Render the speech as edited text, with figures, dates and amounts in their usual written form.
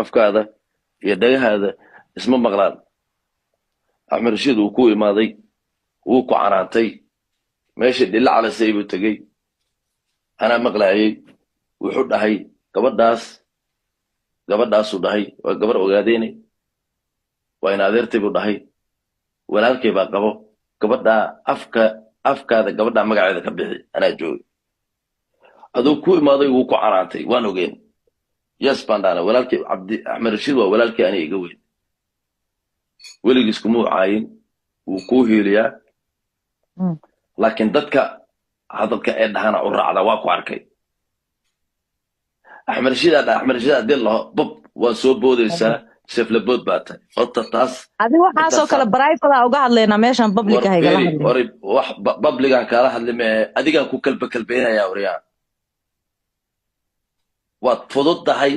afkaada iyo dhagahaada isma maqlaan axmed rashiid uu ku imaaday wuu ku canaantay meesha dhilla calasay buu tegey anaa maqlaayay wuxuu dhahay gabadhaasuu dhahay waa gabar ogaadeene waa in adeertay buu dhahay walaalkay baa qabo gabadhaa afkaada gabadhaa magaceeda ka bixi anaa joogay aduu ku imaaday wuu ku canaantay waan ogeen yes baan dhahna walaalkay axmed rashiid waa walaalkii aniga iga weyn weligiis kuma caayin wuu kuu hiiliyaa laakiin dadka hadalka ee dhahana u raacda waa ku arkay axmed rashiid haddii laho bob waa soo boodaysaa seflabood baa tahay horta taas adi waxaasoo kale private uga hadlaynaa meeshan publica haygala hadlay wax publican kaala hadli mee adigaan ku kalbeynaya waryaa waad fudud tahay